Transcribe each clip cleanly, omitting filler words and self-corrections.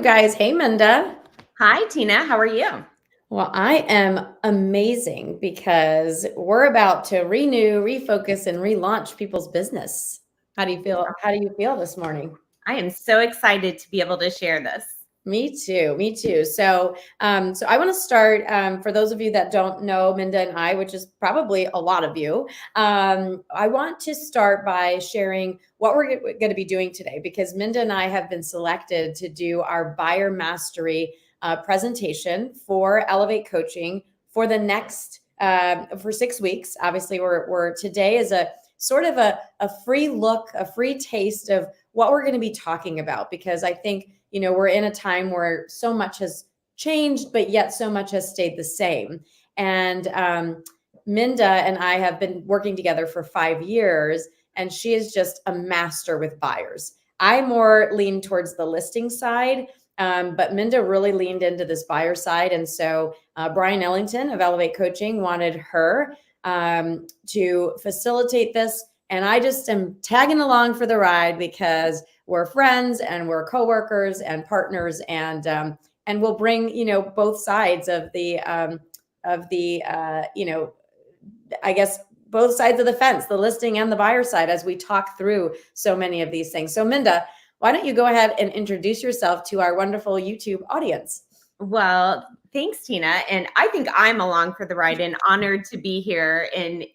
guys. Hey, Minda. Hi, Tina. How are you? Well, I am amazing because we're about to renew, refocus, and relaunch people's business. How do you feel? How do you feel this morning? I am so excited to be able to share this. Me too. Me too. So I want to start. For those of you that don't know Minda and I, which is probably a lot of you, I want to start by sharing what we're going to be doing today because Minda and I have been selected to do our buyer mastery presentation for Elevate Coaching for the next for 6 weeks. Obviously, we're today is a sort of a free look, a free taste of what we're going to be talking about because I think we're in a time where so much has changed, but yet so much has stayed the same. And Minda and I have been working together for 5 years, and she is just a master with buyers. I more lean towards the listing side, but Minda really leaned into this buyer side. And so Brian Ellington of Elevate Coaching wanted her to facilitate this. And I just am tagging along for the ride because we're friends and we're coworkers and partners, and we'll bring both sides of the I guess both sides of the fence, the listing and the buyer side, as we talk through so many of these things. So Minda, why don't you go ahead and introduce yourself to our wonderful YouTube audience? Well, thanks, Tina. And I think I'm along for the ride and honored to be here in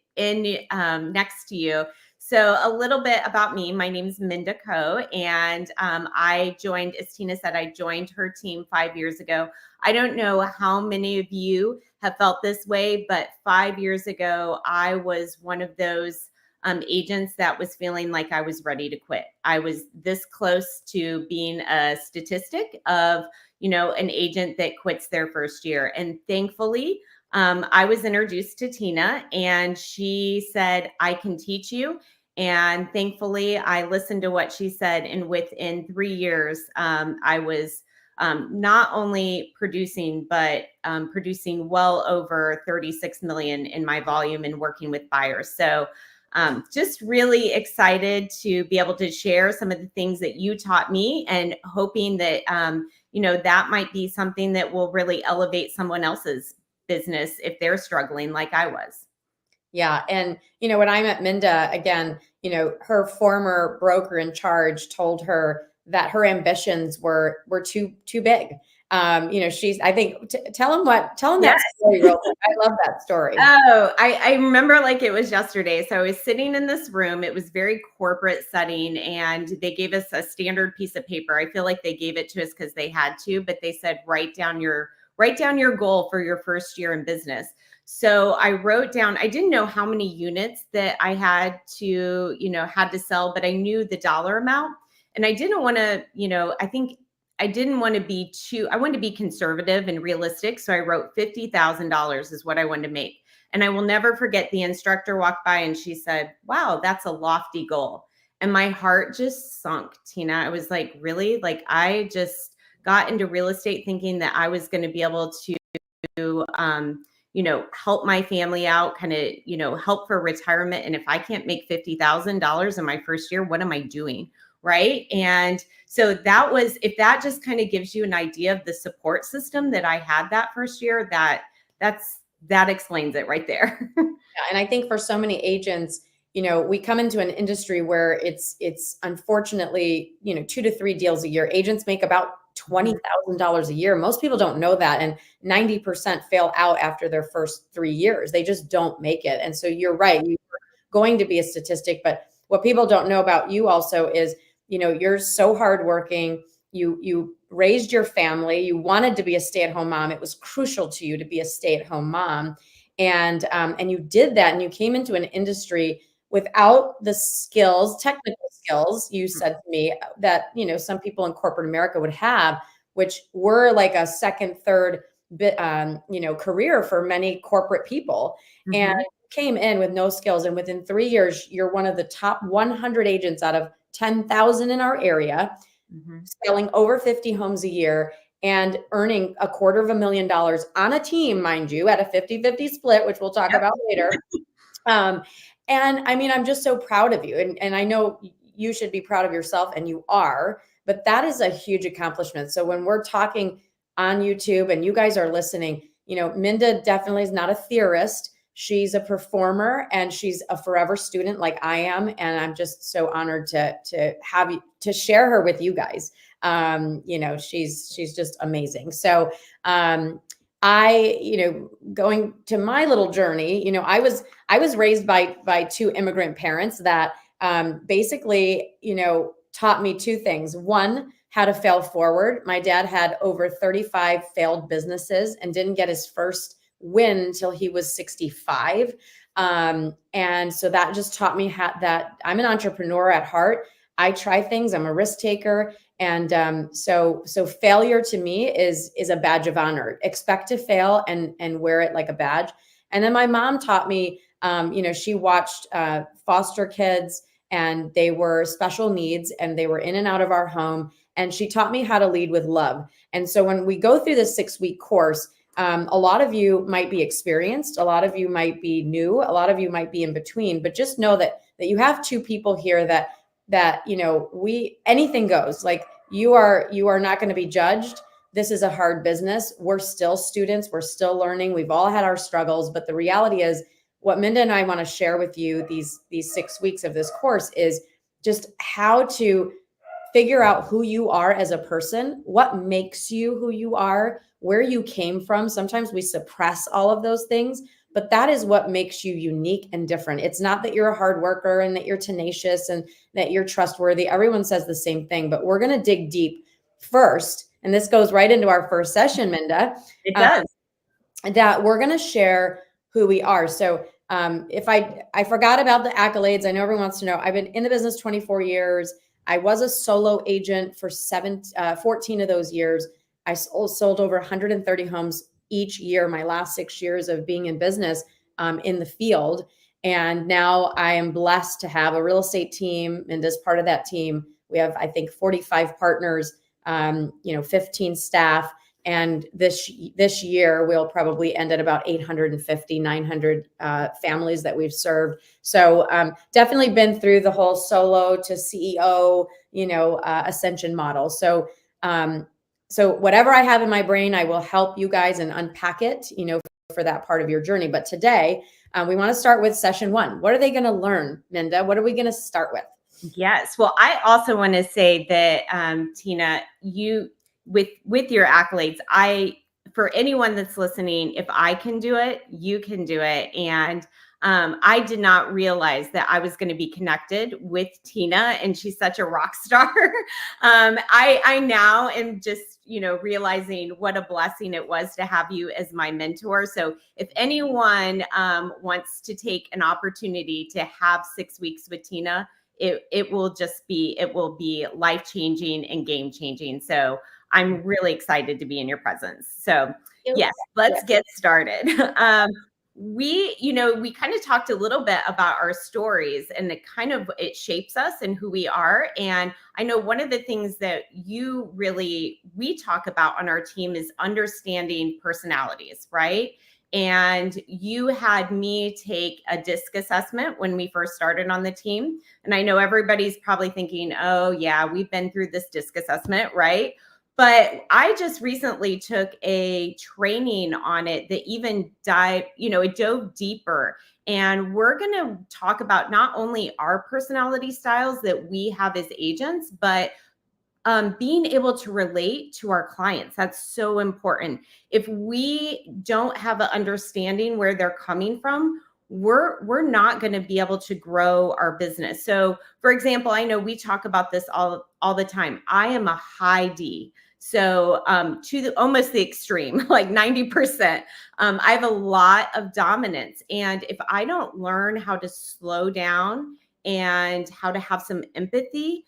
next to you. So a little bit about me. My name is Minda Coe, and I joined, as Tina said, I joined her team 5 years ago. I don't know how many of you have felt this way, but 5 years ago, I was one of those agents that was feeling like I was ready to quit. I was this close to being a statistic of an agent that quits their first year. And thankfully, I was introduced to Tina and she said, I can teach you. And thankfully, I listened to what she said. And within 3 years, I was not only producing, but producing well over 36 million in my volume and working with buyers. So just really excited to be able to share some of the things that you taught me and hoping that, that might be something that will really elevate someone else's business if they're struggling like I was. Yeah. And, when I met Minda again, her former broker in charge told her that her ambitions were too big. I think, tell him Yes. that story real quick. I love that story. Oh, I remember like it was yesterday. So I was sitting in this room. It was very corporate setting, and they gave us a standard piece of paper. I feel like they gave it to us because they had to, but they said write down your goal for your first year in business. So I wrote down, I didn't know how many units that I had to sell, but I knew the dollar amount. And I didn't want to, I think I didn't want to be I wanted to be conservative and realistic. So I wrote $50,000 is what I wanted to make. And I will never forget, the instructor walked by and she said, wow, that's a lofty goal. And my heart just sunk, Tina. I was like, really? Like, I just got into real estate thinking that I was going to be able to, help my family out, kind of, help for retirement. And if I can't make $50,000 in my first year, what am I doing? Right. And so that was, if that just kind of gives you an idea of the support system that I had that first year, that explains it right there. Yeah, and I think for so many agents, we come into an industry where it's unfortunately, 2 to 3 deals a year. Agents make about $20,000 a year. Most people don't know that. And 90% fail out after their first 3 years. They just don't make it. And so you're right. You're going to be a statistic. But what people don't know about you also is, you're so hardworking. You raised your family. You wanted to be a stay-at-home mom. It was crucial to you to be a stay-at-home mom. And you did that. And you came into an industry without the skills, technical skills, you said to me, that, some people in corporate America would have, which were like a second, third career for many corporate people. Mm-hmm. And came in with no skills. And within 3 years, you're one of the top 100 agents out of 10,000 in our area, selling over 50 homes a year and earning $250,000 on a team, mind you, at a 50-50 split, which we'll talk about later. And I mean, I'm just so proud of you. And I know you should be proud of yourself, and you are, but that is a huge accomplishment. So when we're talking on YouTube and you guys are listening, Minda definitely is not a theorist. She's a performer and she's a forever student like I am. And I'm just so honored to have you, to share her with you guys. She's just amazing. So, going to my little journey, I was raised by two immigrant parents that basically, taught me two things. One, how to fail forward. My dad had over 35 failed businesses and didn't get his first win until he was 65. And so that just taught me that I'm an entrepreneur at heart. I try things. I'm a risk taker. And so failure to me is a badge of honor. Expect to fail and wear it like a badge. And then my mom taught me, she watched foster kids and they were special needs and they were in and out of our home. And she taught me how to lead with love. And so when we go through this 6-week course, a lot of you might be experienced, a lot of you might be new, a lot of you might be in between, but just know that you have two people here that anything goes. Like you are not going to be judged. This is a hard business. We're still students. We're still learning. We've all had our struggles, but the reality is what Minda and I want to share with you these 6 weeks of this course is just how to figure out who you are as a person, what makes you who you are, where you came from. Sometimes we suppress all of those things, but that is what makes you unique and different. It's not that you're a hard worker and that you're tenacious and that you're trustworthy. Everyone says the same thing, but we're going to dig deep first. And this goes right into our first session, Minda. It does. That we're going to share who we are. So if I forgot about the accolades, I know everyone wants to know, I've been in the business 24 years. I was a solo agent for 14 of those years. I sold over 130 homes each year, my last 6 years of being in business in the field. And now I am blessed to have a real estate team. And as part of that team, we have, I think, 45 partners, 15 staff. And this year, we'll probably end at about 850, 900 families that we've served. So definitely been through the whole solo to CEO, ascension model. So whatever I have in my brain, I will help you guys and unpack it, for that part of your journey. But today, we want to start with session 1. What are they going to learn, Minda? What are we going to start with? Yes. Well, I also want to say that, Tina, you, with your accolades, for anyone that's listening, if I can do it, you can do it. And I did not realize that I was going to be connected with Tina, and she's such a rock star. I now am just, realizing what a blessing it was to have you as my mentor. So if anyone wants to take an opportunity to have 6 weeks with Tina, it will be life-changing and game-changing. So I'm really excited to be in your presence. So yes, let's get started. We kind of talked a little bit about our stories and it shapes us and who we are. And I know one of the things that we talk about on our team is understanding personalities, right? And you had me take a DISC assessment when we first started on the team. And I know everybody's probably thinking, oh yeah, we've been through this DISC assessment, right? But I just recently took a training on it that even it dove deeper. And we're going to talk about not only our personality styles that we have as agents, but being able to relate to our clients. That's so important. If we don't have an understanding where they're coming from, we're not going to be able to grow our business. So for example, I know we talk about this all the time. I am a high D. So almost the extreme, like 90%. I have a lot of dominance. And if I don't learn how to slow down and how to have some empathy,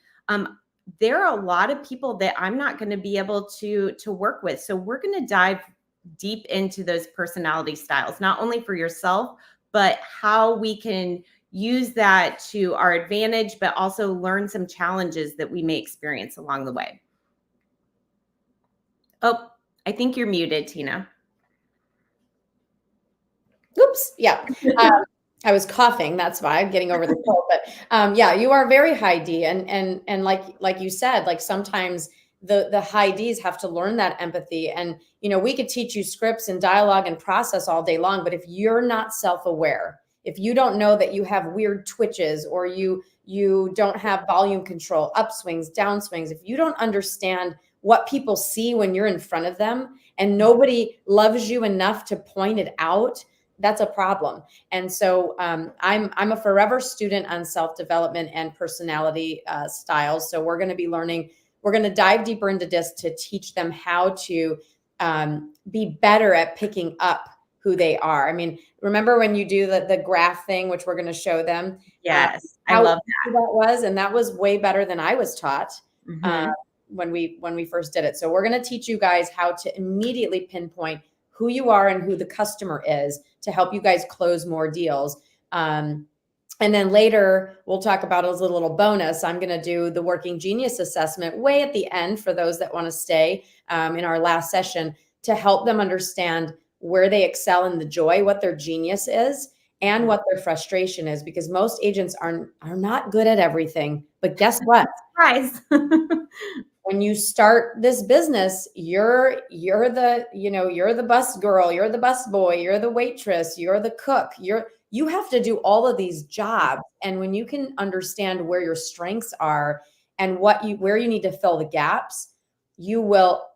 there are a lot of people that I'm not going to be able to work with. So we're going to dive deep into those personality styles, not only for yourself, but how we can use that to our advantage, but also learn some challenges that we may experience along the way. Oh, I think you're muted, Tina. Oops. Yeah. I was coughing. That's why I'm getting over the cold. But yeah, you are very high D, and like you said, like sometimes the high Ds have to learn that empathy. And we could teach you scripts and dialogue and process all day long, but if you're not self-aware, if you don't know that you have weird twitches, or you don't have volume control, upswings, downswings, if you don't understand what people see when you're in front of them, and nobody loves you enough to point it out, that's a problem. And so I'm a forever student on self-development and personality styles. So we're going to be learning, we're going to dive deeper into DISC to teach them how to be better at picking up who they are. I mean, remember when you do the graph thing, which we're going to show them, Yes, I how love easy that was, and that was way better than I was taught that. when we first did it. So we're going to teach you guys how to immediately pinpoint who you are and who the customer is to help you guys close more deals. And then later we'll talk about as a little bonus. I'm going to do the Working Genius assessment way at the end for those that want to stay in our last session, to help them understand where they excel in the joy, what their genius is, and what their frustration is, because most agents are not good at everything. But guess what? Surprise. When you start this business, you're the bus girl, you're the bus boy, you're the waitress, you're the cook, you have to do all of these jobs. And when you can understand where your strengths are and where you need to fill the gaps, you will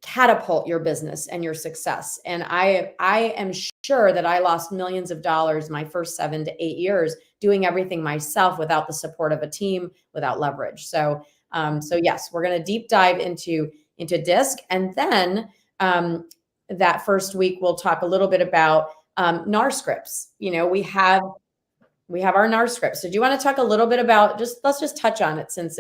catapult your business and your success. And I am sure that I lost millions of dollars my first 7 to 8 years doing everything myself without the support of a team, without leverage. So yes, we're going to deep dive into DISC, and then that first week we'll talk a little bit about NAR scripts. We have our NAR scripts. So do you want to talk a little bit about, let's just touch on it, since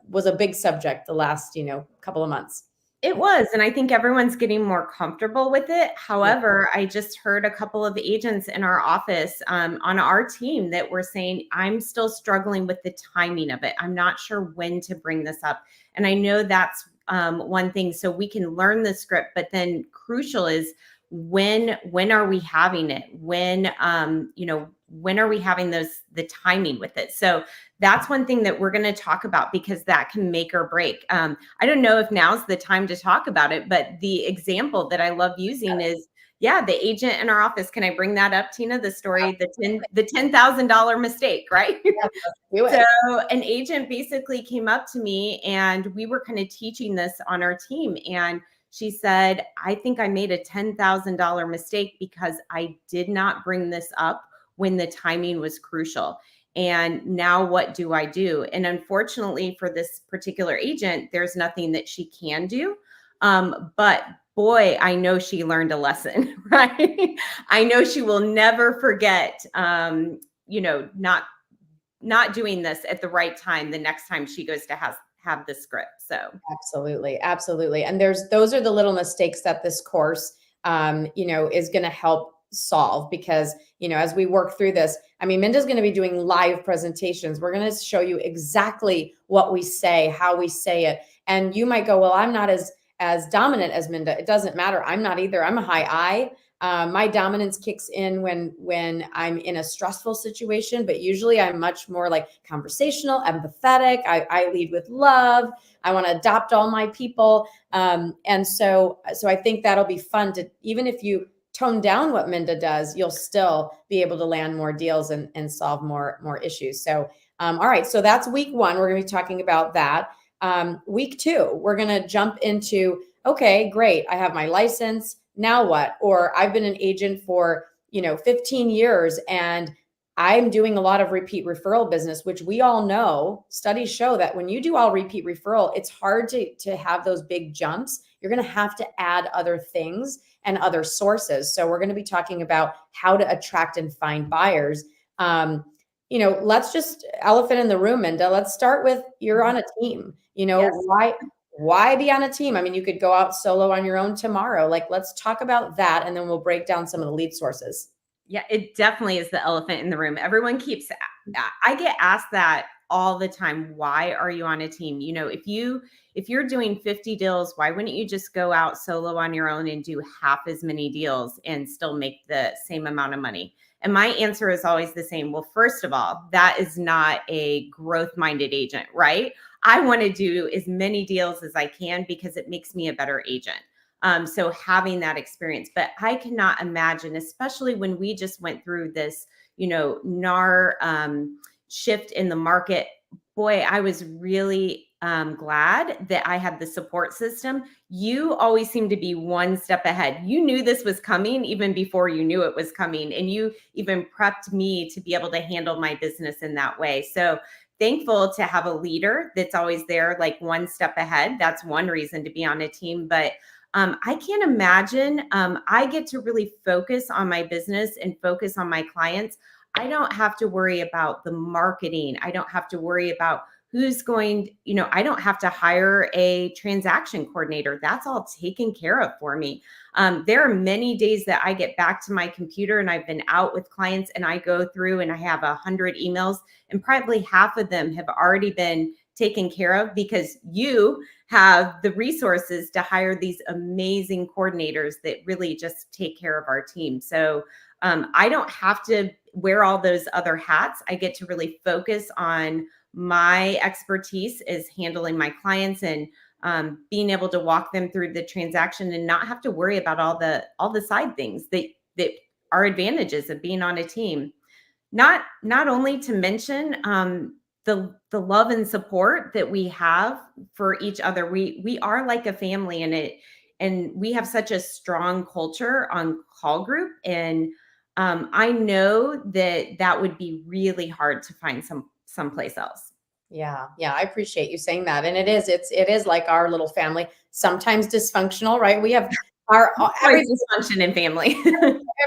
was a big subject the last couple of months. It was, and I think everyone's getting more comfortable with it. However, I just heard a couple of agents in our office on our team that were saying, I'm still struggling with the timing of it. I'm not sure when to bring this up. And I know that's one thing. So we can learn the script, but then crucial is when are we having it? When are we having the timing with it? So that's one thing that we're going to talk about, because that can make or break. I don't know if now's the time to talk about it, but the example that I love using is, the agent in our office. Can I bring that up, Tina? The story, the $10,000 mistake, right? So an agent basically came up to me, and we were kind of teaching this on our team, and she said, I think I made a $10,000 mistake because I did not bring this up when the timing was crucial. And now what do I do? And unfortunately for this particular agent, there's nothing that she can do. But boy, I know she learned a lesson, right? I know she will never forget, not doing this at the right time the next time she goes to have the script. So absolutely. And those are the little mistakes that this course, is going to help solve, because, as we work through this, I mean, Minda's going to be doing live presentations. We're going to show you exactly what we say, how we say it. And you might go, well, I'm not as dominant as Minda. It doesn't matter. I'm not either. I'm a high I. My dominance kicks in when I'm in a stressful situation, but usually I'm much more like conversational, empathetic. I lead with love. I want to adopt all my people. And so I think that'll be fun to, even if you tone down what Minda does, you'll still be able to land more deals and solve more issues. So, all right. So that's week 1. We're going to be talking about that. Week 2, we're going to jump into, okay, great. I have my license. Now what? Or I've been an agent for, 15 years, and I'm doing a lot of repeat referral business, which we all know, studies show that when you do all repeat referral, it's hard to have those big jumps. You're going to have to add other things and other sources. So we're going to be talking about how to attract and find buyers. Let's just elephant in the room, Minda. Let's start with, you're on a team. Yes. Why be on a team? I mean, you could go out solo on your own tomorrow. Like, let's talk about that, and then we'll break down some of the lead sources. Yeah, it definitely is the elephant in the room. Everyone I get asked that all the time. Why are you on a team? If you're doing 50 deals, why wouldn't you just go out solo on your own and do half as many deals and still make the same amount of money? And my answer is always the same. Well, first of all, that is not a growth-minded agent, right? I want to do as many deals as I can because it makes me a better agent. So having that experience, but I cannot imagine, especially when we just went through this, NAR shift in the market. Boy, I was really glad that I had the support system. You always seem to be one step ahead. You knew this was coming even before you knew it was coming. And you even prepped me to be able to handle my business in that way. So thankful to have a leader that's always there, like one step ahead. That's one reason to be on a team. But I can't imagine. I get to really focus on my business and focus on my clients. I don't have to worry about the marketing. I don't have to worry about who's going, I don't have to hire a transaction coordinator. That's all taken care of for me. There are many days that I get back to my computer and I've been out with clients and I go through and I have 100 emails and probably half of them have already been taken care of because you have the resources to hire these amazing coordinators that really just take care of our team. So I don't have to wear all those other hats. I get to really focus on my expertise is handling my clients and being able to walk them through the transaction and not have to worry about all the side things that are advantages of being on a team. Not only to mention the love and support that we have for each other. We are like a family in it, and we have such a strong culture on call group. And I know that would be really hard to find someplace else. Yeah. Yeah. I appreciate you saying that. And it is like our little family, sometimes dysfunctional, right? We have our, Always dysfunction in family.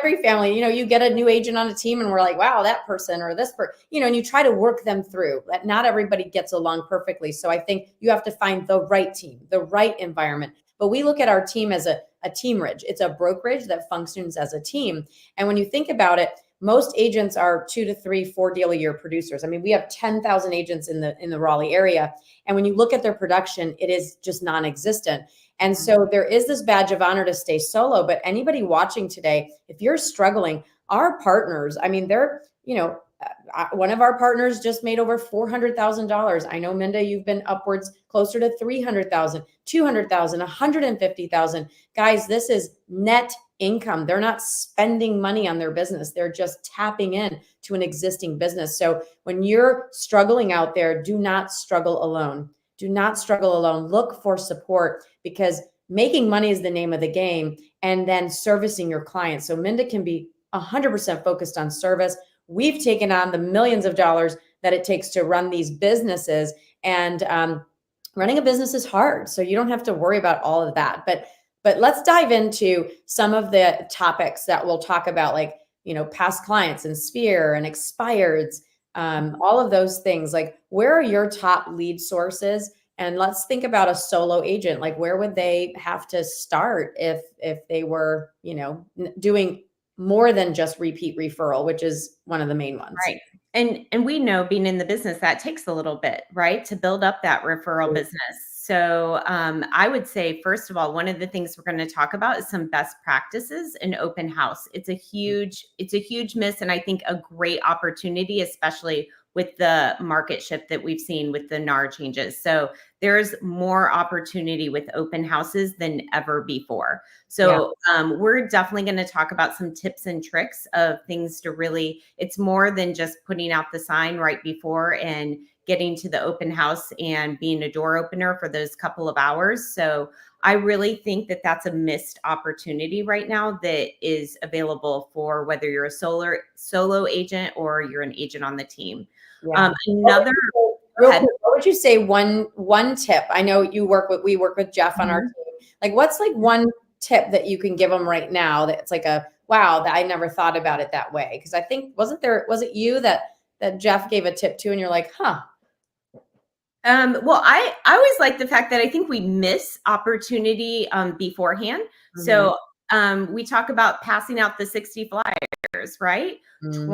every family, you get a new agent on a team and we're like, wow, that person or this person, and you try to work them through that. Not everybody gets along perfectly. So I think you have to find the right team, the right environment. But we look at our team as a teamridge. It's a brokerage that functions as a team. And when you think about it, most agents are 2 to 3, 4 deal a year producers. I mean, we have 10,000 agents in the Raleigh area. And when you look at their production, it is just non-existent. And so there is this badge of honor to stay solo. But anybody watching today, if you're struggling, our partners, I mean, they're, one of our partners just made over $400,000. I know, Minda, you've been upwards closer to 300,000, 200,000, 150,000. Guys, this is net income. They're not spending money on their business. They're just tapping in to an existing business. So when you're struggling out there, do not struggle alone. Do not struggle alone. Look for support, because making money is the name of the game, and then servicing your clients. So Minda can be 100% focused on service. We've taken on the millions of dollars that it takes to run these businesses, and running a business is hard. So you don't have to worry about all of that. But let's dive into some of the topics that we'll talk about, like, past clients and sphere and expireds, all of those things. Like, where are your top lead sources? And let's think about a solo agent. Like, where would they have to start if they were, doing more than just repeat referral, which is one of the main ones. Right. And we know, being in the business, that takes a little bit, right, to build up that referral business. So I would say, first of all, one of the things we're going to talk about is some best practices in open house. It's a huge miss, and I think a great opportunity, especially with the market shift that we've seen with the NAR changes. So there's more opportunity with open houses than ever before. So we're definitely going to talk about some tips and tricks of things to really, it's more than just putting out the sign right before and getting to the open house and being a door opener for those couple of hours. So I really think that that's a missed opportunity right now that is available for whether you're a solo agent or you're an agent on the team. Yeah. Another real quick, what would you say one tip? I know we work with Jeff on our team. Like, what's like one tip that you can give them right now that's like a wow, that I never thought about it that way? Because I think was it you that Jeff gave a tip to, and you're like, huh? Well, I always like the fact that I think we miss opportunity beforehand. Mm-hmm. So we talk about passing out the 60 flyers, right? Mm-hmm.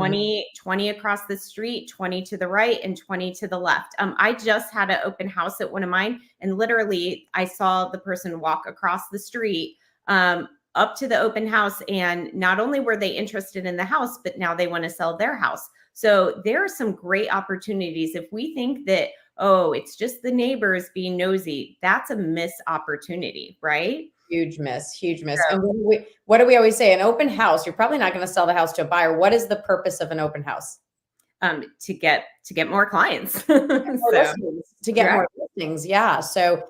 20 across the street, 20 to the right, and 20 to the left. I just had an open house at one of mine, and literally I saw the person walk across the street, up to the open house, and not only were they interested in the house, but now they want to sell their house. So there are some great opportunities. If we think that, oh, it's just the neighbors being nosy, that's a missed opportunity, right? Huge miss, huge miss. And what do we always say? An open house, you're probably not going to sell the house to a buyer. What is the purpose of an open house? To get more clients. To get more listings. Yeah. So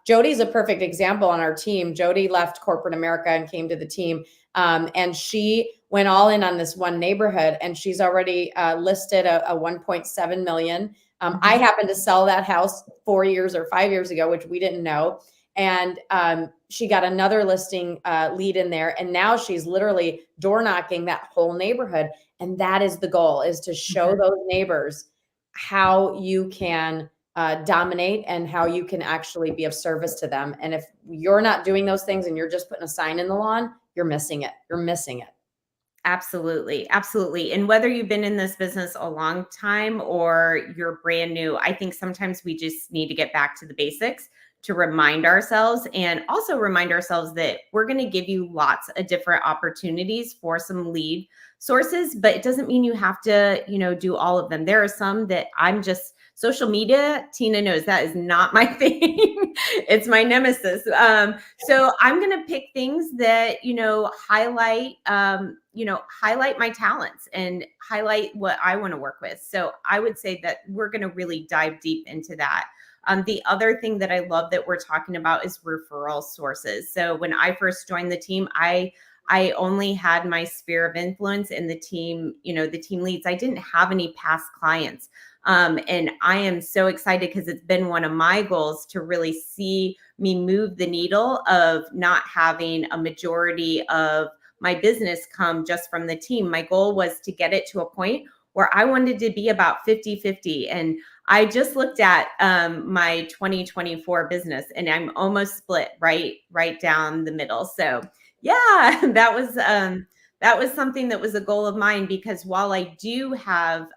Jody's a perfect example on our team. Jody left corporate America and came to the team. And she went all in on this one neighborhood, and she's already listed a 1.7 million. I happened to sell that house 4 years or 5 years ago, which we didn't know. And she got another listing lead in there. And now she's literally door knocking that whole neighborhood. And that is the goal, is to show those neighbors how you can dominate and how you can actually be of service to them. And if you're not doing those things and you're just putting a sign in the lawn, you're missing it. You're missing it. Absolutely. Absolutely. And whether you've been in this business a long time or you're brand new, I think sometimes we just need to get back to the basics to remind ourselves, and also remind ourselves that we're going to give you lots of different opportunities for some lead sources, but it doesn't mean you have to, do all of them. There are some that social media, Tina knows that is not my thing. It's my nemesis. So I'm going to pick things that, highlight my talents and highlight what I want to work with. So I would say that we're going to really dive deep into that. The other thing that I love that we're talking about is referral sources. So when I first joined the team, I only had my sphere of influence in the team, the team leads. I didn't have any past clients. And I am so excited because it's been one of my goals to really see me move the needle of not having a majority of my business come just from the team. My goal was to get it to a point where I wanted to be about 50-50. And I just looked at my 2024 business, and I'm almost split right down the middle. So yeah, that was something that was a goal of mine, because while I do have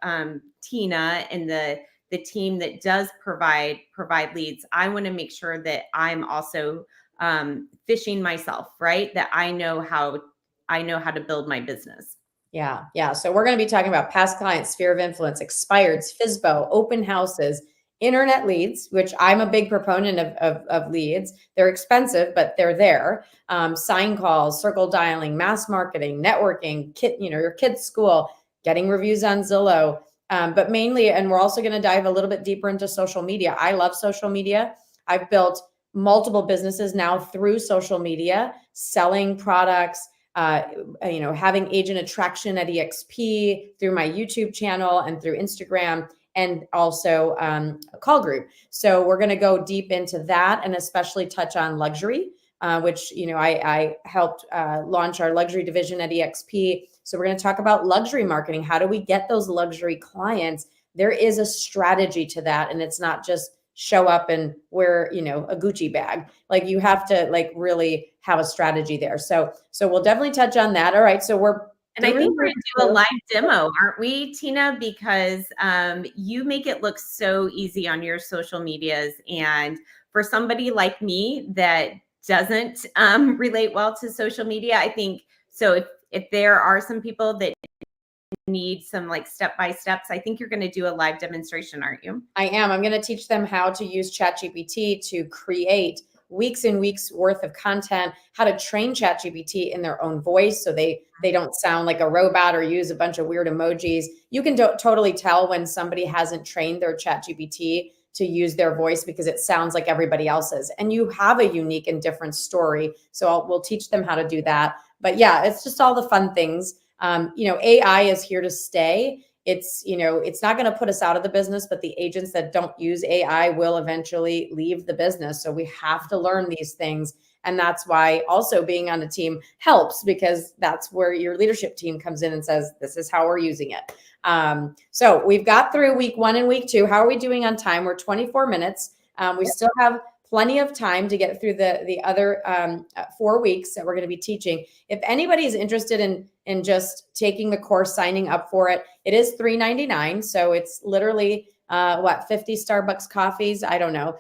Tina and the team that does provide leads, I want to make sure that I'm also fishing myself, right? That I know how to build my business. Yeah. Yeah. So we're going to be talking about past clients, sphere of influence, expireds, FSBO, open houses, internet leads, which I'm a big proponent of leads. They're expensive, but they're there. Sign calls, circle dialing, mass marketing, networking, your kid's school, getting reviews on Zillow. But mainly, and we're also going to dive a little bit deeper into social media. I love social media. I've built multiple businesses now through social media, selling products, having agent attraction at EXP through my YouTube channel and through Instagram, and also a call group. So we're going to go deep into that, and especially touch on luxury, which, I helped launch our luxury division at EXP. So we're going to talk about luxury marketing. How do we get those luxury clients? There is a strategy to that. And it's not just show up and wear, a Gucci bag. Like, you have to really have a strategy there. So we'll definitely touch on that. All right. So I think we're going to do a live demo, aren't we, Tina? Because you make it look so easy on your social medias. And for somebody like me that doesn't relate well to social media, I think, so if there are some people that need some step-by-steps, I think you're going to do a live demonstration, aren't you? I am. I'm going to teach them how to use ChatGPT to create weeks and weeks worth of content, how to train ChatGPT in their own voice so they don't sound like a robot or use a bunch of weird emojis. You can totally tell when somebody hasn't trained their ChatGPT to use their voice because it sounds like everybody else's, and you have a unique and different story. So we'll teach them how to do that. But yeah, it's just all the fun things. AI is here to stay. It's not going to put us out of the business, but the agents that don't use AI will eventually leave the business. So we have to learn these things. And that's why also being on a team helps, because that's where your leadership team comes in and says, this is how we're using it. So we've got through week 1 and week 2. How are we doing on time? We're 24 minutes. We still have plenty of time to get through the other 4 weeks that we're going to be teaching. If anybody is interested in just taking the course, signing up for it, it is $3.99. So it's literally 50 Starbucks coffees. I don't know.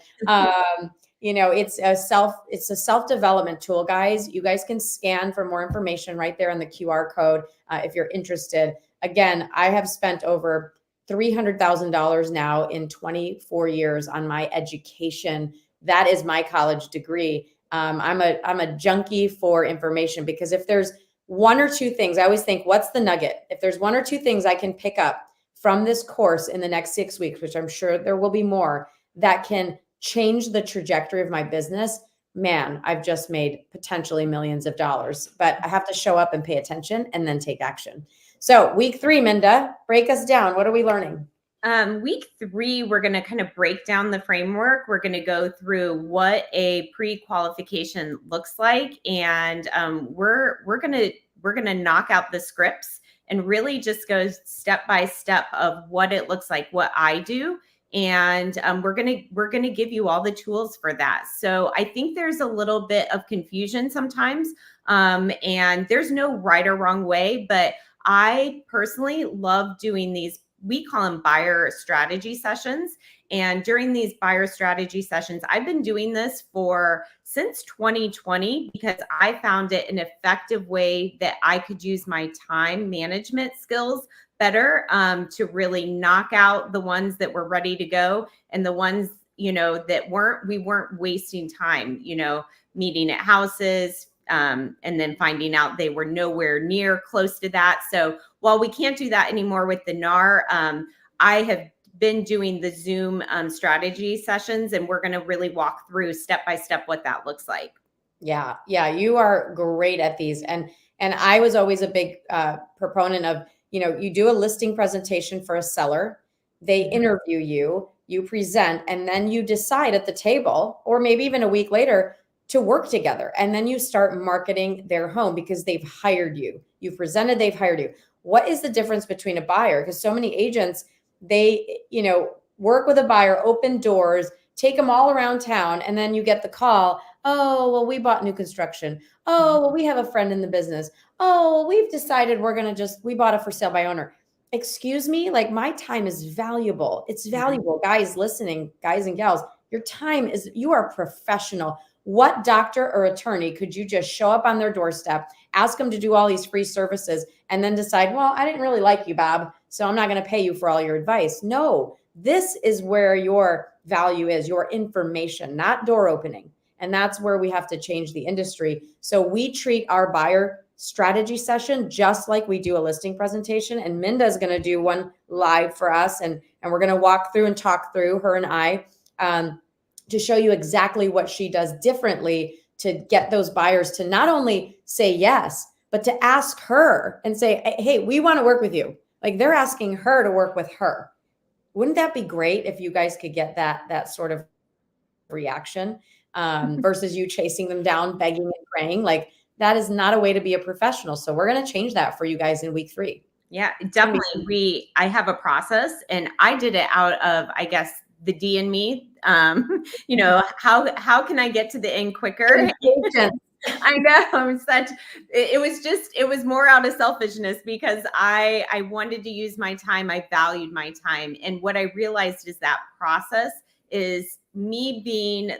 it's a self-development tool, guys. You guys can scan for more information right there on the QR code if you're interested. Again, I have spent over $300,000 now in 24 years on my education. That is my college degree. I'm a junkie for information, because if there's one or two things, I always think, what's the nugget? If there's one or two things I can pick up from this course in the next 6 weeks, which I'm sure there will be more, that can change the trajectory of my business, man, I've just made potentially millions of dollars. But I have to show up and pay attention and then take action. So week 3, Minda, break us down. What are we learning? Week 3, we're going to kind of break down the framework. We're going to go through what a pre-qualification looks like, and we're going to knock out the scripts and really just go step by step of what it looks like, what I do, and we're going to give you all the tools for that. So I think there's a little bit of confusion sometimes, and there's no right or wrong way, but I personally love doing these. We call them buyer strategy sessions. And during these buyer strategy sessions, I've been doing this since 2020, because I found it an effective way that I could use my time management skills better, to really knock out the ones that were ready to go, and the ones, that we weren't wasting time, meeting at houses, and then finding out they were nowhere near close to that. So while we can't do that anymore with the NAR, I have been doing the Zoom strategy sessions, and we're going to really walk through step by step what that looks like. Yeah, you are great at these, and I was always a big proponent of, you do a listing presentation for a seller, they interview you, you present, and then you decide at the table, or maybe even a week later, to work together. And then you start marketing their home because they've hired you. You've presented, they've hired you. What is the difference between a buyer? Because so many agents, they, work with a buyer, open doors, take them all around town, and then you get the call, oh, well, we bought new construction. Oh, well, we have a friend in the business. Oh, well, we've decided we bought a for sale by owner. Excuse me, like, my time is valuable. It's valuable. Guys listening, guys and gals, you are professional. What doctor or attorney could you just show up on their doorstep, ask them to do all these free services, and then decide, well, I didn't really like you, Bob, so I'm not going to pay you for all your advice? No, this is where your value is, your information, not door opening. And that's where we have to change the industry. So we treat our buyer strategy session just like we do a listing presentation. And Minda is going to do one live for us. And we're going to walk through and talk through, her and I, to show you exactly what she does differently to get those buyers to not only say yes, but to ask her and say, hey, we want to work with you. Like, they're asking her to work with her. Wouldn't that be great if you guys could get that sort of reaction, versus you chasing them down, begging and praying? Like, that is not a way to be a professional. So we're going to change that for you guys in week 3. Yeah, definitely. I have a process, and I did it out of, I guess, the D in me. How can I get to the end quicker? I know, it was more out of selfishness, because I wanted to use my time. I valued my time. And what I realized is that process is me being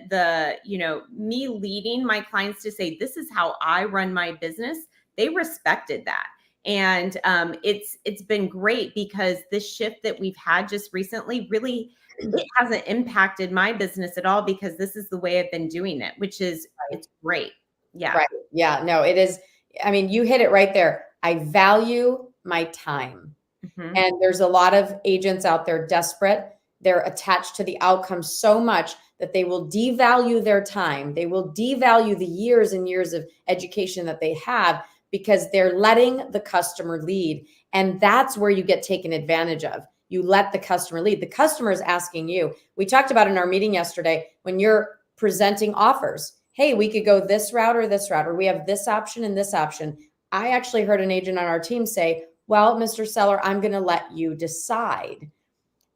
me leading my clients to say, this is how I run my business. They respected that. And it's been great, because this shift that we've had just recently, really, it hasn't impacted my business at all, because this is the way I've been doing it, which is, it's great. Yeah. Right. Yeah, no, it is. I mean, you hit it right there. I value my time. And there's a lot of agents out there desperate. They're attached to the outcome so much that they will devalue their time. They will devalue the years and years of education that they have, because they're letting the customer lead. And that's where you get taken advantage of. You let the customer lead. The customer is asking you. We talked about in our meeting yesterday, when you're presenting offers, hey, we could go this route, or we have this option and this option. I actually heard an agent on our team say, well, Mr. Seller, I'm going to let you decide.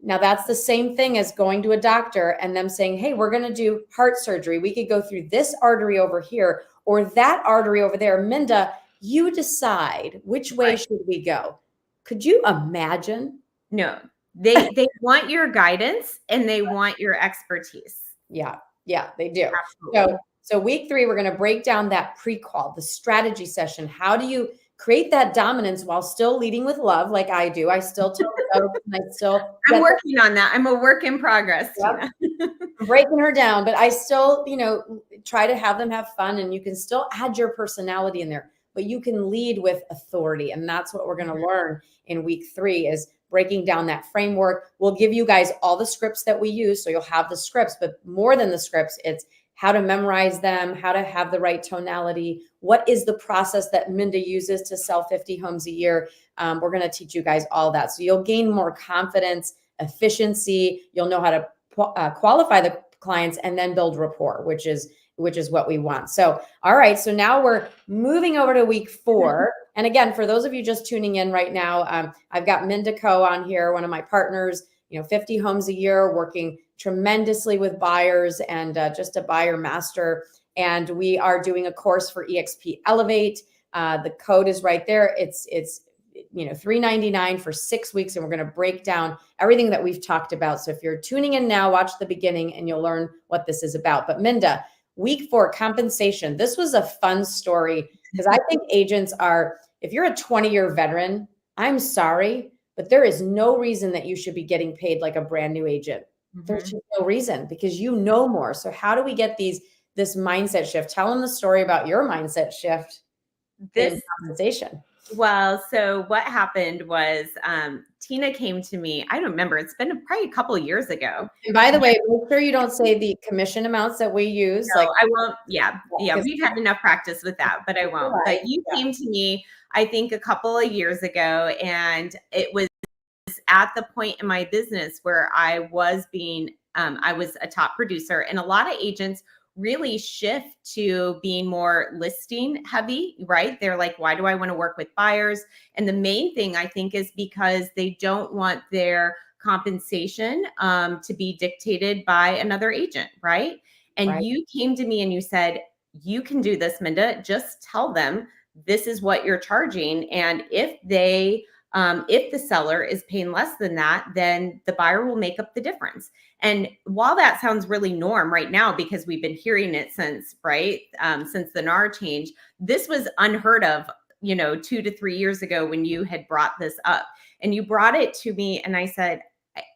Now, that's the same thing as going to a doctor and them saying, hey, we're going to do heart surgery. We could go through this artery over here or that artery over there. Minda, you decide which way should we go. Could you imagine? No, they want your guidance, and they want your expertise. Yeah, Yeah, they do. Absolutely. So week 3, we're going to break down that pre-call, the strategy session. How do you create that dominance while still leading with love, like I do? I still tell the jokes and I still I'm get working on that. I'm a work in progress, yep, Tina. I'm breaking her down, but I still, try to have them have fun, and you can still add your personality in there, but you can lead with authority. And that's what we're going to learn in week 3 is breaking down that framework. We'll give you guys all the scripts that we use. So you'll have the scripts, but more than the scripts, it's how to memorize them, how to have the right tonality. What is the process that Minda uses to sell 50 homes a year? We're going to teach you guys all that. So you'll gain more confidence, efficiency. You'll know how to qualify the clients and then build rapport, which is what we want. So, all right. So now we're moving over to week 4. And again, for those of you just tuning in right now, I've got Minda Coe on here, one of my partners, 50 homes a year, working tremendously with buyers and just a buyer master. And we are doing a course for EXP Elevate. The code is right there. It's $399 for 6 weeks, and we're going to break down everything that we've talked about. So if you're tuning in now, watch the beginning and you'll learn what this is about. But Minda, week 4, compensation. This was a fun story because I think agents are, if you're a 20-year veteran, I'm sorry, but there is no reason that you should be getting paid like a brand new agent. There's just no reason because you know more. So how do we get this mindset shift? Tell them the story about your mindset shift in compensation. Well, so what happened was Tina came to me. I don't remember. It's been probably a couple of years ago. And by the way, make sure you don't say the commission amounts that we use. No, Like I won't. Yeah. We've had enough practice with that, but I won't. Right. But you came to me, I think, a couple of years ago, and it was at the point in my business where I was a top producer, and a lot of agents really shift to being more listing heavy, right? They're like, why do I want to work with buyers? And the main thing I think is because they don't want their compensation to be dictated by another agent, right? And Right. you came to me and you said, you can do this, Minda. Just tell them this is what you're charging. And if the seller is paying less than that, then the buyer will make up the difference. And while that sounds really norm right now, because we've been hearing it since the NAR change, this was unheard of, 2 to 3 years ago when you had brought this up. And you brought it to me and I said,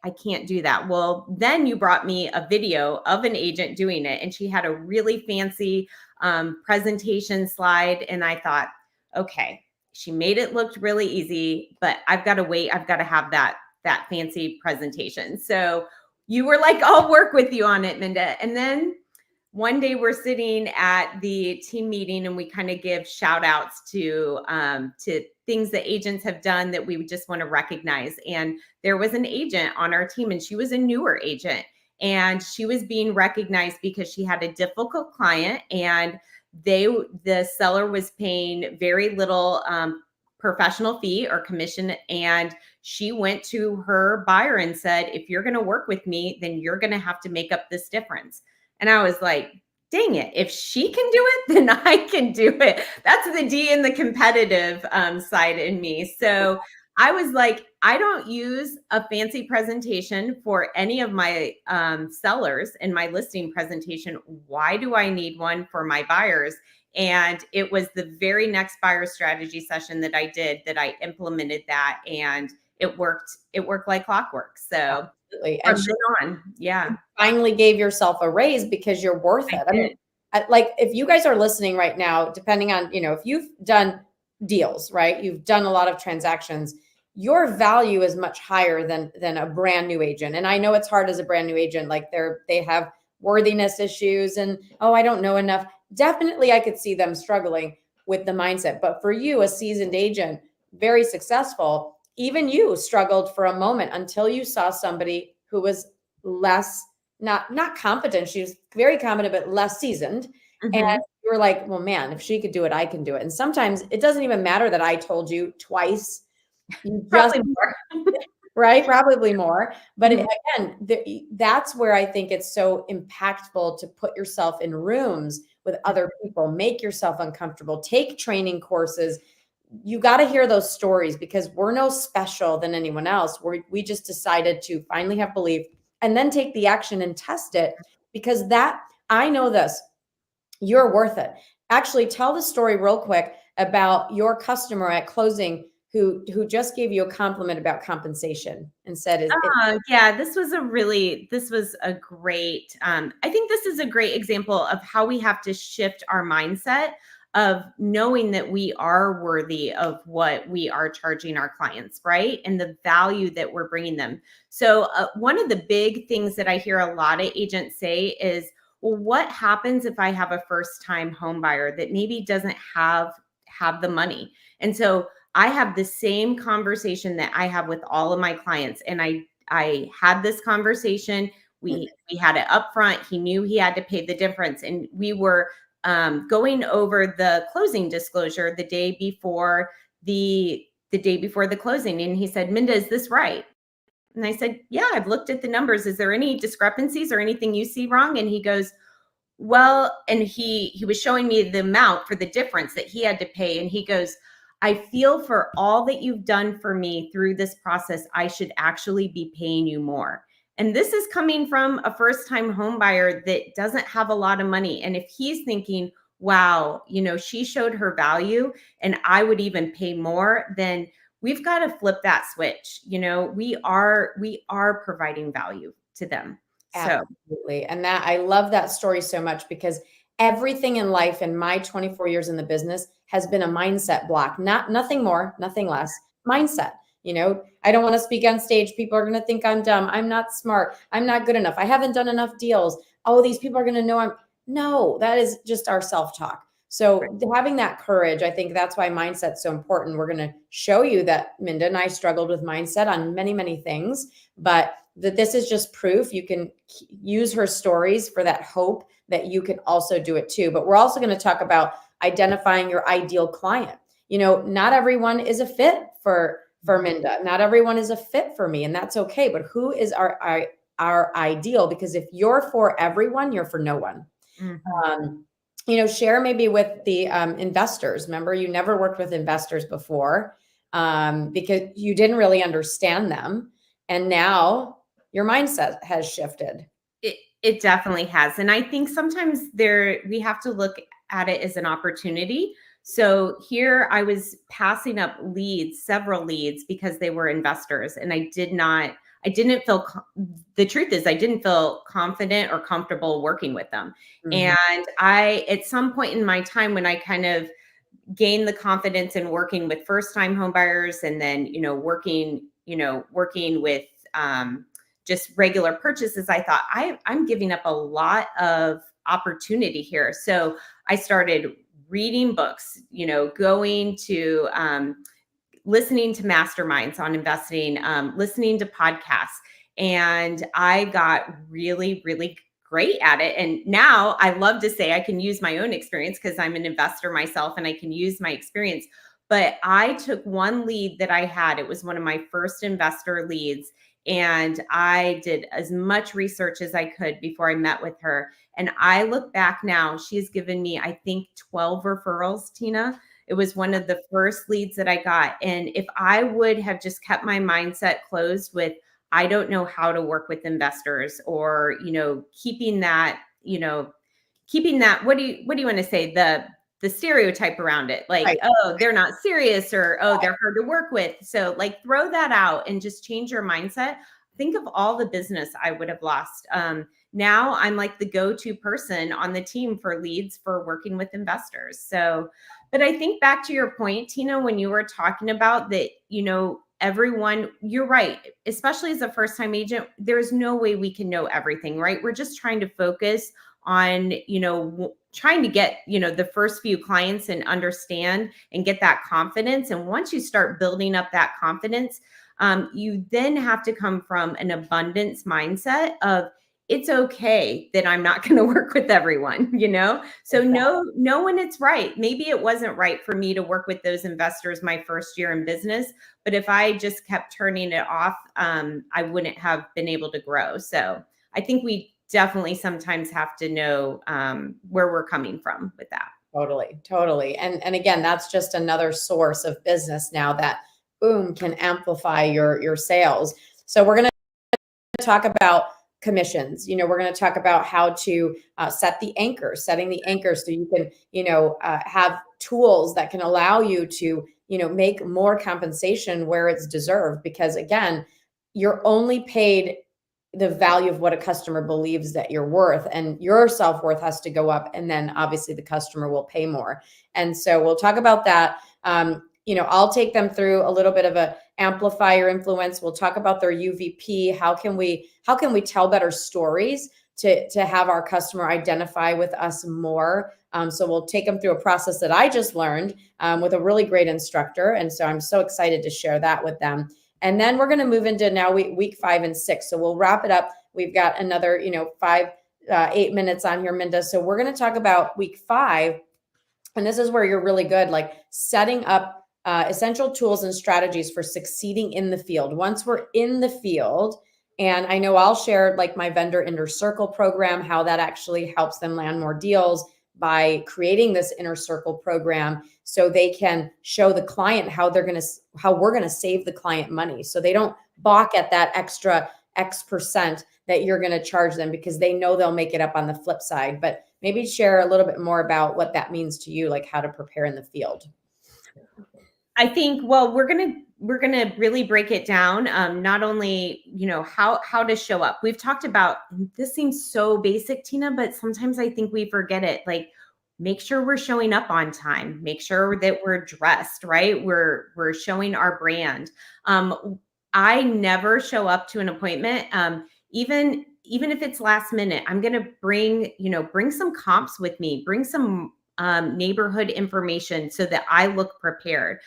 I can't do that. Well, then you brought me a video of an agent doing it, and she had a really fancy presentation slide. And I thought, okay, she made it look really easy, but I've got to wait. I've got to have that fancy presentation. So you were like, I'll work with you on it, Minda. And then one day we're sitting at the team meeting and we kind of give shout outs to things that agents have done that we just want to recognize. And there was an agent on our team, and she was a newer agent, and she was being recognized because she had a difficult client, and the seller was paying very little professional fee or commission. And she went to her buyer and said, if you're going to work with me, then you're going to have to make up this difference. And I was like, dang it, if she can do it, then I can do it. That's the D in the competitive side in me. So I was like, I don't use a fancy presentation for any of my sellers in my listing presentation. Why do I need one for my buyers? And it was the very next buyer strategy session that I did that I implemented that, and it worked. It worked like clockwork. So absolutely. from And then on, yeah, you finally gave yourself a raise because you're worth it. I mean, like if you guys are listening right now, depending on, if you've done deals, right? You've done a lot of transactions, your value is much higher than a brand new agent. And I know it's hard as a brand new agent, like they have worthiness issues and, oh, I don't know enough. Definitely I could see them struggling with the mindset. But for you, a seasoned agent, very successful, even you struggled for a moment until you saw somebody who was less, not competent. She was very competent, but less seasoned. And you were like, well, man, if she could do it, I can do it. And sometimes it doesn't even matter that I told you twice. You probably more. Right? Probably more. But again, that's where I think it's so impactful to put yourself in rooms with other people, make yourself uncomfortable, take training courses. You got to hear those stories because we're no special than anyone else. We just decided to finally have belief and then take the action and test it, because that I know this. You're worth it. Actually, tell the story real quick about your customer at closing who just gave you a compliment about compensation and said, "Is it?" Yeah, this was a great, I think this is a great example of how we have to shift our mindset of knowing that we are worthy of what we are charging our clients, right? And the value that we're bringing them. So one of the big things that I hear a lot of agents say is, well, what happens if I have a first time home buyer that maybe doesn't have the money? And so I have the same conversation that I have with all of my clients. And I had this conversation. We had it up front. He knew he had to pay the difference. And we were going over the closing disclosure the day before the closing. And he said, Minda, is this right? And I said, yeah, I've looked at the numbers. Is there any discrepancies or anything you see wrong? And he goes, well, and he was showing me the amount for the difference that he had to pay. And he goes, I feel for all that you've done for me through this process, I should actually be paying you more. And this is coming from a first time home buyer that doesn't have a lot of money. And if he's thinking, wow, she showed her value and I would even pay more, then we've got to flip that switch. We are providing value to them. So Absolutely. And that I love that story so much because everything in life in my 24 years in the business has been a mindset block. Nothing more, nothing less. Mindset. I don't want to speak on stage. People are going to think I'm dumb. I'm not smart. I'm not good enough. I haven't done enough deals. Oh, these people are going to know no, that is just our self-talk. So having that courage, I think that's why mindset's so important. We're going to show you that Minda and I struggled with mindset on many, many things, but that this is just proof. You can use her stories for that hope that you can also do it too. But we're also going to talk about identifying your ideal client. Not everyone is a fit for Minda. Not everyone is a fit for me, and that's okay. But who is our ideal? Because if you're for everyone, you're for no one. Share maybe with the investors. Remember, you never worked with investors before because you didn't really understand them. And now your mindset has shifted. It definitely has. And I think sometimes we have to look at it as an opportunity. So here I was passing up several leads because they were investors. And the truth is I didn't feel confident or comfortable working with them. Mhm. And at some point in my time when I kind of gained the confidence in working with first time home buyers and then, working with, just regular purchases, I thought I'm giving up a lot of opportunity here. So I started reading books, going to listening to masterminds on investing, listening to podcasts. And I got really, really great at it. And now I love to say I can use my own experience because I'm an investor myself and I can use my experience. But I took one lead that I had. It was one of my first investor leads. And I did as much research as I could before I met with her. And I look back now, she's given me, I think, 12 referrals, Tina. It was one of the first leads that I got. And if I would have just kept my mindset closed with, I don't know how to work with investors or, keeping that, what do you want to say? The stereotype around it, like, Right. oh, they're not serious or, oh, they're hard to work with. So like throw that out and just change your mindset. Think of all the business I would have lost. Now I'm like the go-to person on the team for leads for working with investors. So, but I think back to your point, Tina, when you were talking about that, everyone, you're right, especially as a first-time agent, there's no way we can know everything, right? We're just trying to focus on, trying to get, the first few clients and understand and get that confidence. And once you start building up that confidence, you then have to come from an abundance mindset of, it's okay that I'm not going to work with everyone, So know when it's right. Maybe it wasn't right for me to work with those investors my first year in business, but if I just kept turning it off, I wouldn't have been able to grow. So I think we definitely sometimes have to know where we're coming from with that. Totally. And again, that's just another source of business now that boom can amplify your sales. So we're going to talk about commissions. We're going to talk about how to setting the anchor so you can, have tools that can allow you to, make more compensation where it's deserved. Because again, you're only paid the value of what a customer believes that you're worth, and your self-worth has to go up. And then obviously the customer will pay more. And so we'll talk about that. I'll take them through a little bit of a amplifier influence. We'll talk about their UVP. How can we tell better stories to have our customer identify with us more? So we'll take them through a process that I just learned with a really great instructor. And so I'm so excited to share that with them. And then we're going to move into now week 5 and 6. So we'll wrap it up. We've got another, 8 minutes on here, Minda. So we're going to talk about week 5. And this is where you're really good, like setting up essential tools and strategies for succeeding in the field. Once we're in the field, and I know I'll share like my vendor inner circle program, how that actually helps them land more deals by creating this inner circle program so they can show the client how we're going to save the client money. So they don't balk at that extra X% that you're going to charge them, because they know they'll make it up on the flip side. But maybe share a little bit more about what that means to you, like how to prepare in the field. I think, well, we're gonna really break it down. Not only, how to show up. We've talked about, this seems so basic, Tina, but sometimes I think we forget it. Like, make sure we're showing up on time. Make sure that we're dressed right. We're showing our brand. I never show up to an appointment, even if it's last minute. I'm gonna bring some comps with me. Bring some neighborhood information so that I look prepared.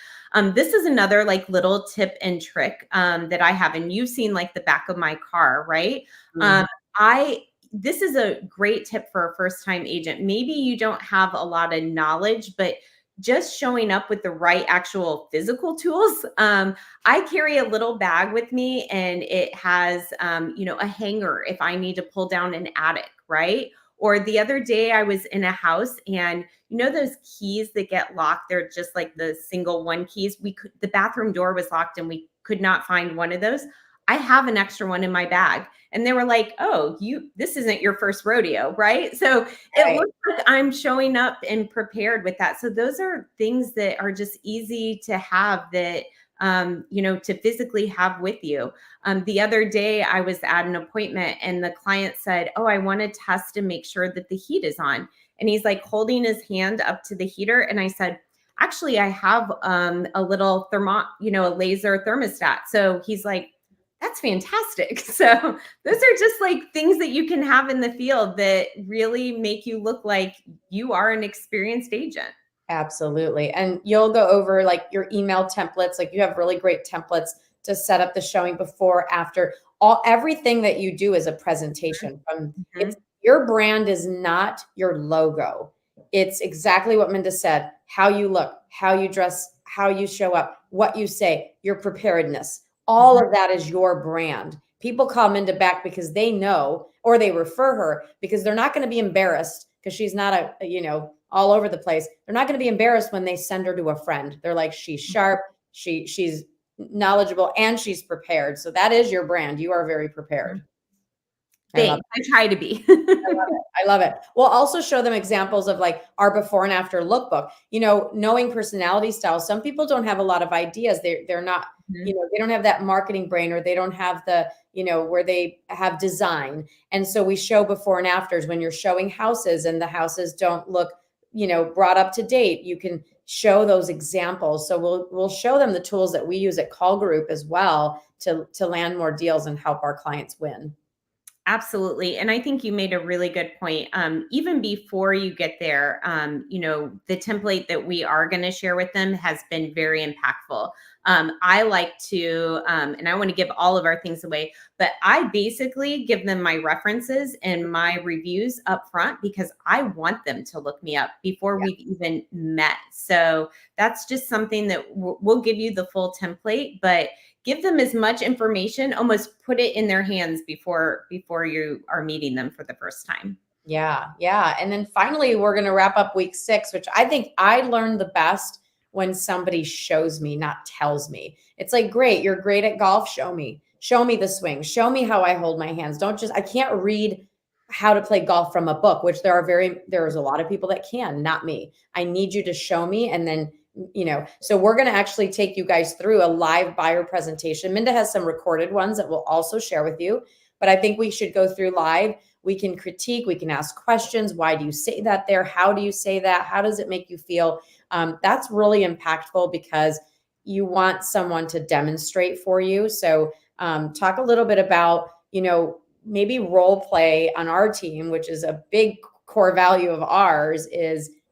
This is another like little tip and trick that I have, and you've seen like the back of my car, right? Mm-hmm. This is a great tip for a first-time agent. Maybe you don't have a lot of knowledge, but just showing up with the right actual physical tools. I carry a little bag with me, and it has, a hanger if I need to pull down an attic, right? Or the other day I was in a house, and those keys that get locked, they're just like the single one keys. The bathroom door was locked and we could not find one of those. I have an extra one in my bag. And they were like, "Oh, this isn't your first rodeo," right? So it looks like I'm showing up and prepared with that. So those are things that are just easy to have, that to physically have with you. The other day I was at an appointment, and the client said, "Oh, I want to test and make sure that the heat is on." And he's like holding his hand up to the heater. And I said, "Actually, I have a little a laser thermostat." So he's like, "That's fantastic." So those are just like things that you can have in the field that really make you look like you are an experienced agent. Absolutely. And you'll go over like your email templates. Like you have really great templates to set up the showing before, after. Everything that you do is a presentation. Your brand is not your logo. It's exactly what Minda said: how you look, how you dress, how you show up, what you say, your preparedness. All of that is your brand. People call Minda back because they know, or they refer her because they're not going to be embarrassed, because she's not all over the place. They're not going to be embarrassed when they send her to a friend. They're like, she's sharp, she's knowledgeable, and she's prepared. So that is your brand. You are very prepared. I try to be. I love it. We'll also show them examples of like our before and after lookbook. Knowing personality styles. Some people don't have a lot of ideas. They're not, they don't have that marketing brain, or they don't have the, where they have design. And so we show before and afters when you're showing houses and the houses don't look, brought up to date. You can show those examples. So we'll show them the tools that we use at Caul Group as well to land more deals and help our clients win. Absolutely. And I think you made a really good point. Even before you get there, the template that we are going to share with them has been very impactful. I like to, and I want to give all of our things away, but I basically give them my references and my reviews up front, because I want them to look me up before we've even met. So that's just something that we'll give you the full template, but give them as much information, almost put it in their hands before you are meeting them for the first time. Yeah. Yeah. And then finally, we're going to wrap up week 6, which I think I learned the best when somebody shows me, not tells me. It's like, great, you're great at golf, show me. Show me the swing. Show me how I hold my hands. I can't read how to play golf from a book, which there's a lot of people that can, not me. I need you to show me. And then, so we're going to actually take you guys through a live buyer presentation. Minda has some recorded ones that we'll also share with you, but I think we should go through live. We can critique, we can ask questions. Why do you say that there? How do you say that? How does it make you feel? That's really impactful because you want someone to demonstrate for you. So talk a little bit about, maybe role play on our team, which is a big core value of ours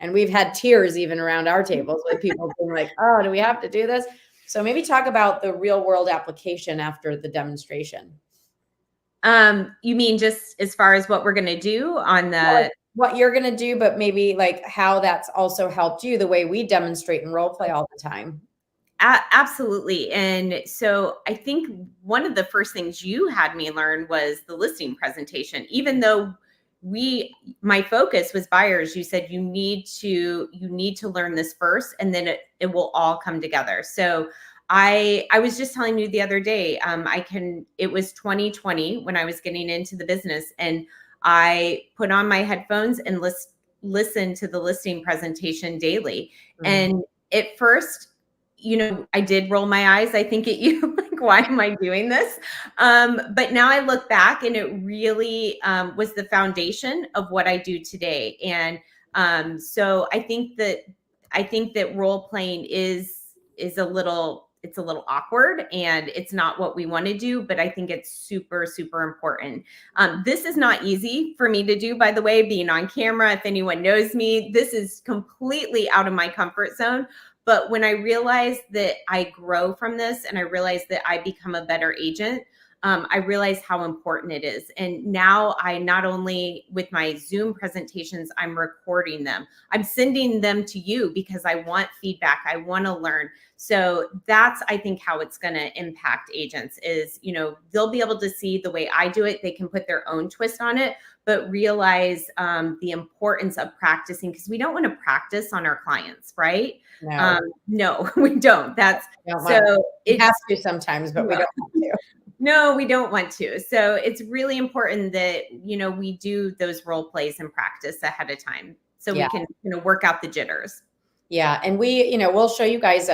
and we've had tears even around our tables with people being like, oh, do we have to do this? So maybe talk about the real world application after the demonstration. You mean just as far as what we're going to do on Well, what you're going to do, but maybe like how that's also helped you the way we demonstrate and role play all the time. Absolutely. And so I think one of the first things you had me learn was the listing presentation. Even though my focus was buyers, you said you need to learn this first, and then it will all come together. So I was just telling you the other day, it was 2020 when I was getting into the business, and I put on my headphones and listened to the listing presentation daily. Mm. And at first, I did roll my eyes, I think, at you, like, why am I doing this? But now I look back and it really was the foundation of what I do today. And so I think that role playing is it's a little awkward, and it's not what we want to do, but I think it's super, super important. This is not easy for me to do, by the way, being on camera. If anyone knows me, this is completely out of my comfort zone. But when I realized that I grow from this and I realized that I become a better agent, I realized how important it is. And now I not only with my Zoom presentations, I'm recording them. I'm sending them to you because I want feedback. I want to learn. So that's, I think, how it's going to impact agents is, they'll be able to see the way I do it. They can put their own twist on it, but realize the importance of practicing, because we don't want to practice on our clients, right? No, we don't. We have to sometimes, but we don't have to. No, we don't want to. So it's really important that, we do those role plays and practice ahead of time so we can, work out the jitters. Yeah. And we'll show you guys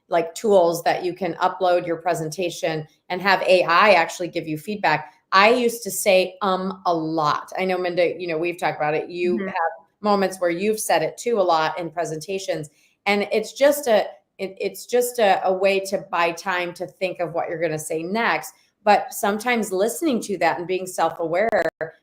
like tools that you can upload your presentation and have AI actually give you feedback. I used to say a lot. I know, Minda, we've talked about it. You have moments where you've said it too a lot in presentations. And it's just a way to buy time to think of what you're going to say next. But sometimes listening to that and being self-aware,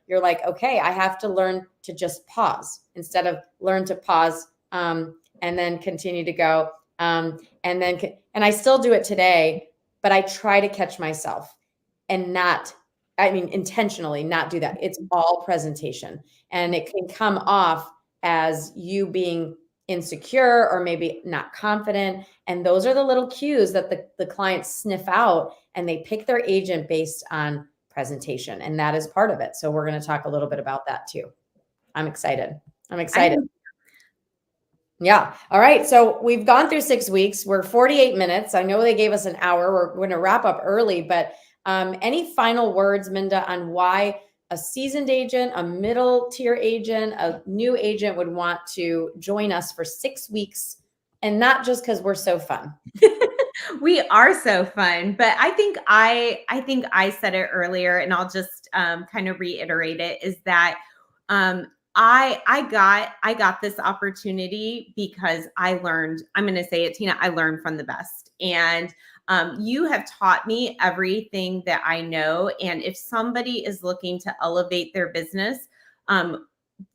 you're like, okay, I have to learn to just pause instead of learn to pause and then continue to go. And I still do it today, but I try to catch myself and intentionally not do that. It's all presentation, and it can come off as you being insecure or maybe not confident. And those are the little cues that the clients sniff out, and they pick their agent based on presentation. And that is part of it. So we're going to talk a little bit about that too. I'm excited. Yeah. All right. So we've gone through 6 weeks. We're 48 minutes. I know they gave us an hour. We're going to wrap up early, but any final words, Minda, on why a seasoned agent, a middle tier agent, a new agent would want to join us for 6 weeks, and not just because we're so fun? We are so fun, but I think I said it earlier, and I'll just kind of reiterate it, is that I got this opportunity because I learned, I'm going to say it, Tina, I learned from the best. And you have taught me everything that I know. And if somebody is looking to elevate their business,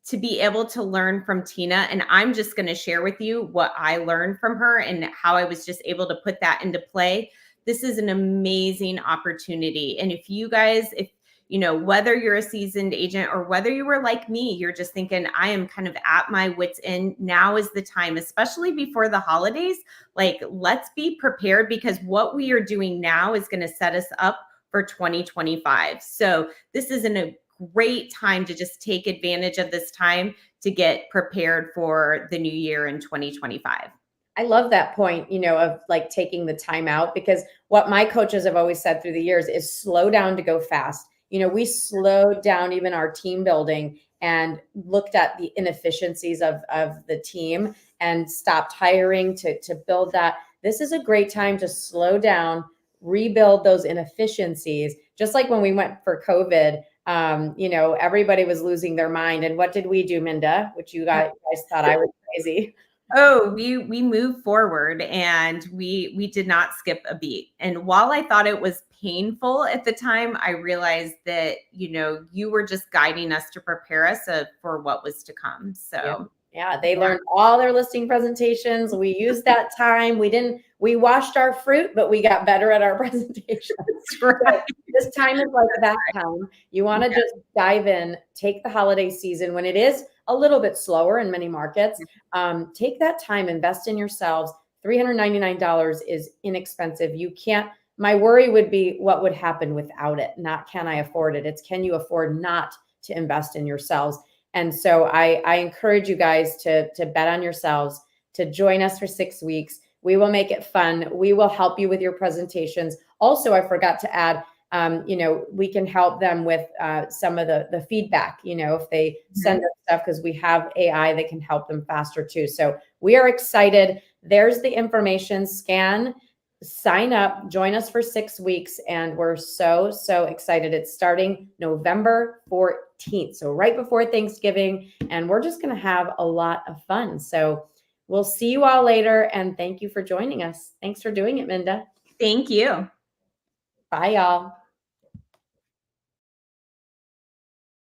to be able to learn from Tina, and I'm just going to share with you what I learned from her and how I was just able to put that into play. This is an amazing opportunity. And if you guys, whether you're a seasoned agent or whether you were like me, you're just thinking, I am kind of at my wit's end. Now is the time, especially before the holidays. Like, let's be prepared, because what we are doing now is going to set us up for 2025. So this is a great time to just take advantage of this time to get prepared for the new year in 2025. I love that point, of like taking the time out, because what my coaches have always said through the years is slow down to go fast. We slowed down even our team building and looked at the inefficiencies of the team and stopped hiring to build that. This is a great time to slow down, rebuild those inefficiencies. Just like when we went for COVID, everybody was losing their mind. And what did we do, Minda? Which you guys thought I was crazy. Oh, we moved forward and we did not skip a beat. And while I thought it was painful at the time, I realized that, you were just guiding us to prepare us for what was to come. So yeah, they learned all their listing presentations. We used that time. We washed our fruit, but we got better at our presentations. right. This time is like that time. You want to just dive in, take the holiday season when it is a little bit slower in many markets. Take that time, invest in yourselves. $399 is inexpensive. My worry would be what would happen without it. Not can I afford it? It's can you afford not to invest in yourselves? And so I encourage you guys to bet on yourselves, to join us for 6 weeks. We will make it fun. We will help you with your presentations. Also, I forgot to add, we can help them with some of the feedback, if they send us stuff, because we have AI that can help them faster too. So we are excited. There's the information. Scan, sign up, join us for 6 weeks. And we're so, so excited. It's starting November 14th. So right before Thanksgiving. And we're just going to have a lot of fun. So we'll see you all later. And thank you for joining us. Thanks for doing it, Minda. Thank you. Bye, y'all.